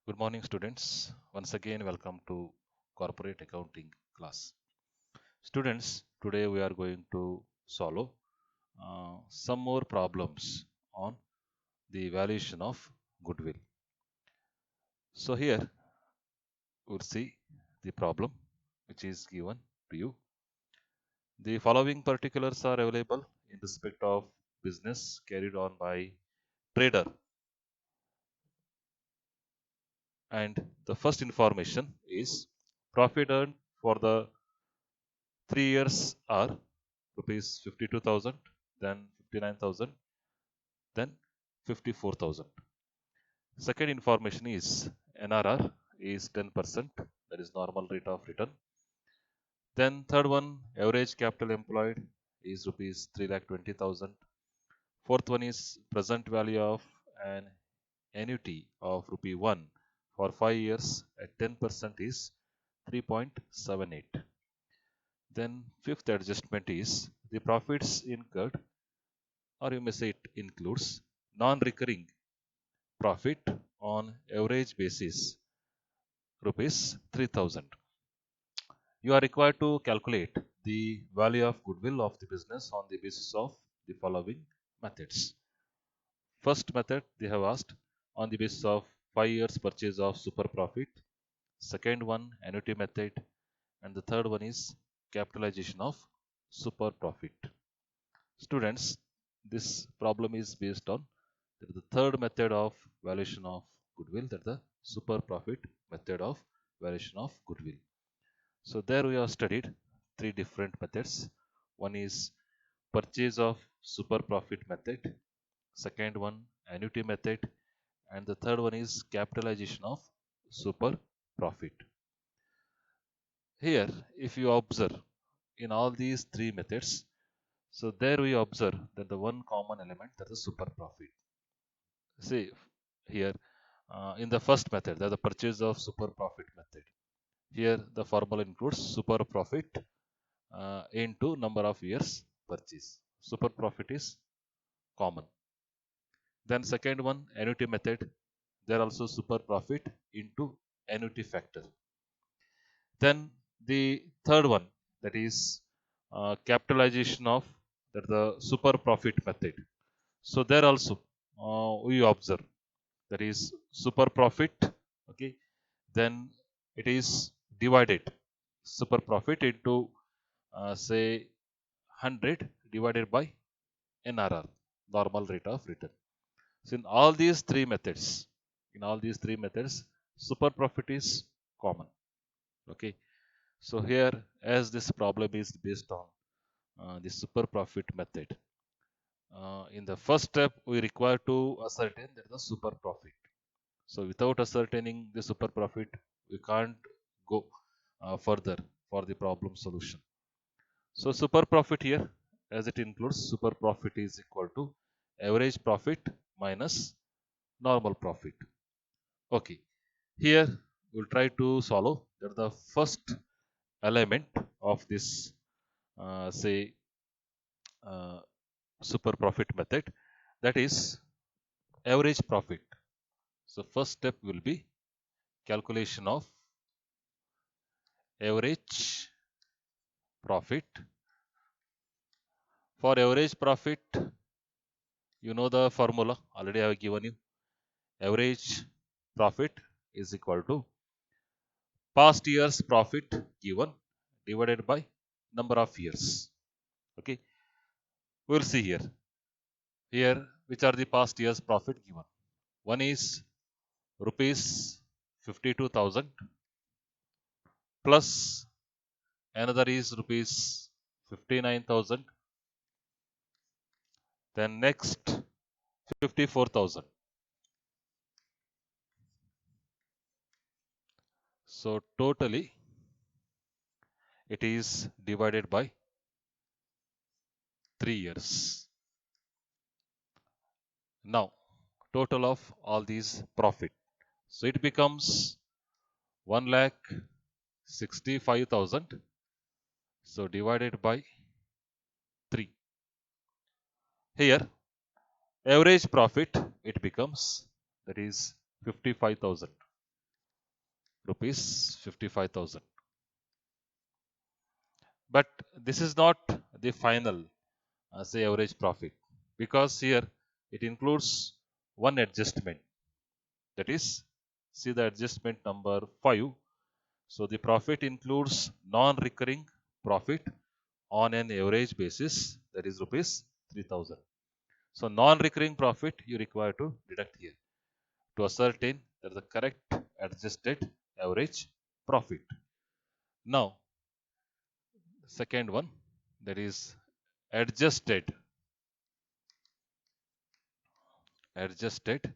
Good morning, students. Once again, welcome to corporate accounting class. Students, today we are going to solve some more problems on the valuation of goodwill. So here we'll see the problem which is given to you. The following particulars are available in respect of business carried on by trader, and the first information is profit earned for the 3 years are rupees 52,000, then 59,000, then 54,000. Second information is NRR is 10%, that is normal rate of return. Then third one, average capital employed is rupees 3,20,000. Fourth one is present value of an annuity of rupee 1 for 5 years at 10% is 3.78. Then fifth adjustment is the profits incurred, or you may say it includes non-recurring profit on average basis rupees 3000. You are required to calculate the value of goodwill of the business on the basis of the following methods. First method they have asked on the basis of 5 years purchase of super profit. Second one annuity method, and the third one is capitalization of super profit. Students, this problem is based on the third method of valuation of goodwill, that the super profit method of valuation of goodwill. So there we have studied three different methods. One is purchase of super profit method, second one annuity method, and the third one is capitalization of super profit. Here, if you observe in all these three methods, so there we observe that the one common element, that is super profit. See here, in the first method, that the purchase of super profit method. Here the formula includes super profit into number of years purchase. Super profit is common. Then second one, annuity method. There also super profit into annuity factor. Then the third one, that is capitalization of the super profit method. So there also we observe that is super profit. Okay, then it is divided super profit into say 100 divided by NRR, normal rate of return. So in all these three methods, super profit is common. Okay, so here as this problem is based on the super profit method, in the first step we require to ascertain that the super profit. So without ascertaining the super profit, we can't go further for the problem solution. So super profit here, as it includes super profit is equal to average profit minus normal profit. Okay, here we'll try to solve that the first element of this say uh, super profit method, that is average profit. So first step will be calculation of average profit. For average profit, you know the formula already I have given you. Average profit is equal to past year's profit given divided by number of years. Okay, we'll see here. Here, which are the past year's profit given? One is rupees 52,000 plus another is rupees 59,000. Then next 54,000. So totally it is divided by 3 years. Now total of all these profit. So it becomes 1,65,000. So divided by 3. Here average profit it becomes, that is 55,000. rupees 55,000. But this is not the final say average profit, because here it includes one adjustment, that is, see the adjustment number 5. So the profit includes non-recurring profit on an average basis, that is rupees 3,000. So non-recurring profit you require to deduct here to ascertain that the correct adjusted average profit. Now, second one, that is adjusted adjusted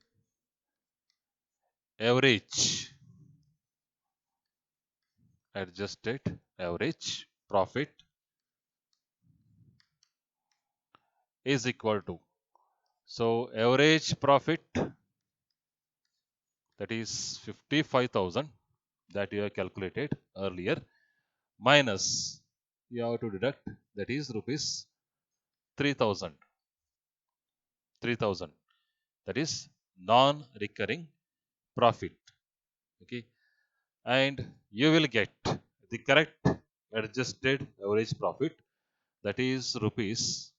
average adjusted average profit is equal to, so average profit, that is 55,000 that you have calculated earlier, minus you have to deduct, that is rupees 3,000. That is non-recurring profit. Okay, and you will get the correct adjusted average profit, that is rupees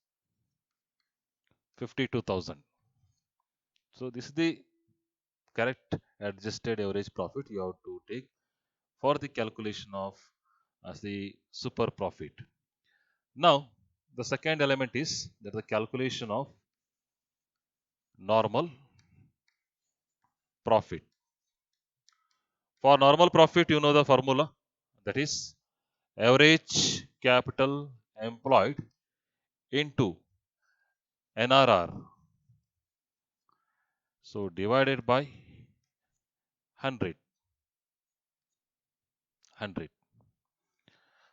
52,000. So this is the correct adjusted average profit you have to take for the calculation of as the super profit. Now, the second element is that the calculation of normal profit. For normal profit, you know the formula, that is average capital employed into NRR. So divided by 100.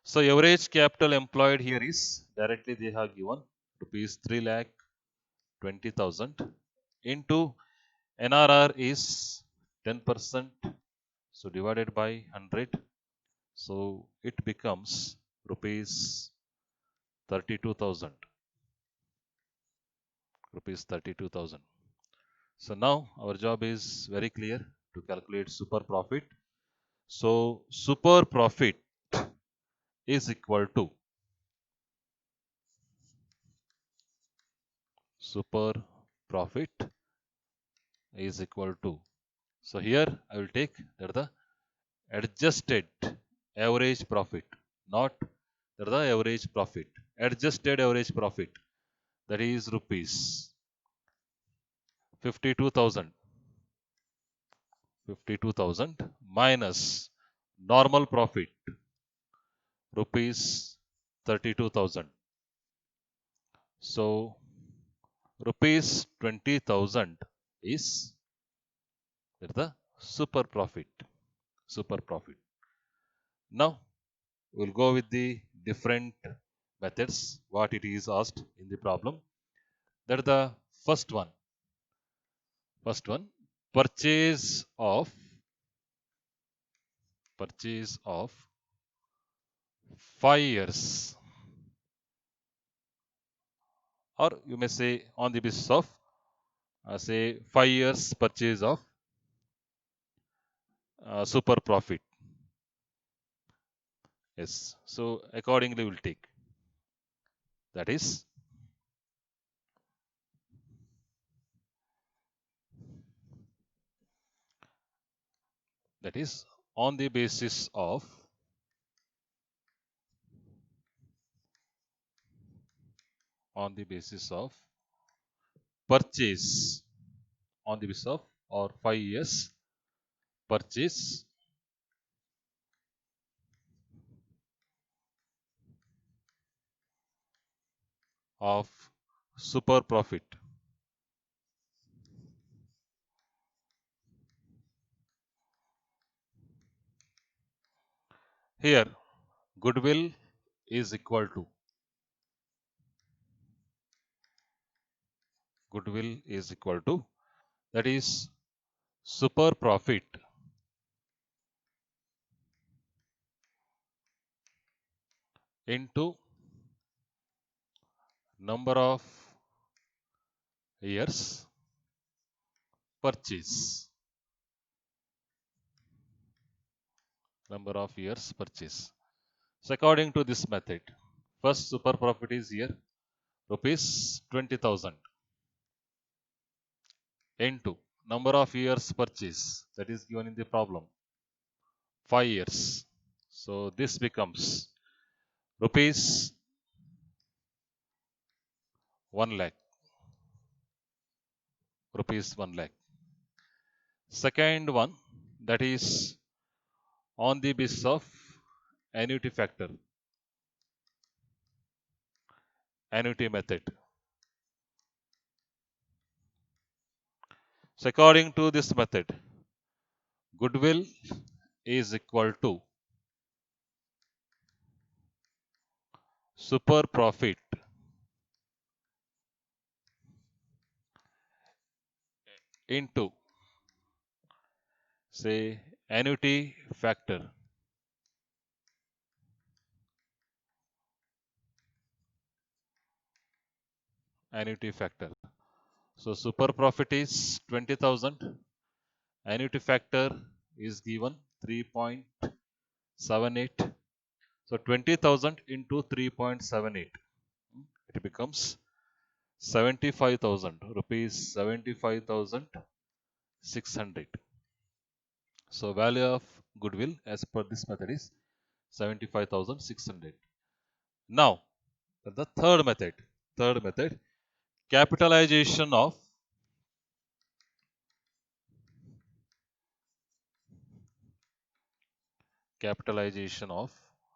So average capital employed here is directly they have given rupees 3,20,000 into NRR is 10%. So divided by 100. So it becomes rupees 32,000. So now our job is very clear to calculate super profit. So super profit is equal to super profit is equal to. So here I will take that the adjusted average profit, not that the average profit. Adjusted average profit, that is rupees 52,000. Minus normal profit rupees 32,000. So rupees 20,000 is the super profit. Now we'll go with the different methods what it is asked in the problem. That is the first one. Purchase of 5 years, or you may say on the basis of say 5 years purchase of super profit. Yes, so accordingly we'll take, that is on the basis of purchase, on the basis of or 5 years purchase of super profit. Here goodwill is equal to, that is super profit into number of years purchase. number of years purchase. So according to this method, first super profit is here rupees 20,000 into number of years purchase, that is given in the problem, 5 years. So this becomes rupees 1 lakh. Rupees 1 lakh. Second one, that is on the basis of annuity factor, annuity method. So according to this method, goodwill is equal to super profit into, say, annuity factor. Annuity factor. So super profit is 20,000. Annuity factor is given 3.78. So 20,000 into 3.78. It becomes 75,000 rupees, 75,600. So value of goodwill as per this method is 75,600. Now the third method, capitalization of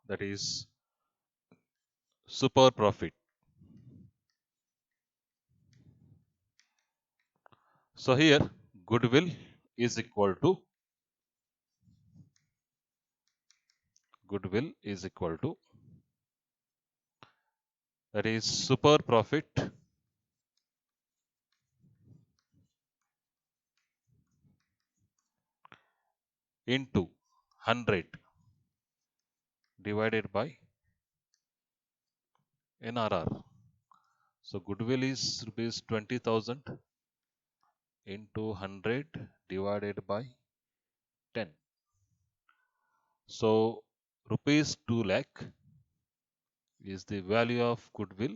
that is super profit. So here goodwill is equal to that is super profit into 100 divided by NRR. So goodwill is rupees 20,000 into 100 divided by 10. So rupees 2 lakh is the value of goodwill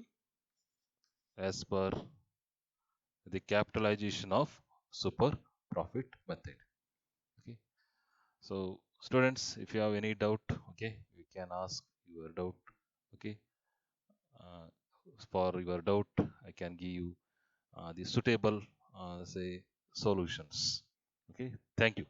as per the capitalization of super profit method. Okay. So students, if you have any doubt, okay, you can ask your doubt. Okay. Uh, for your doubt, I can give you the suitable say solutions. Okay. Thank you.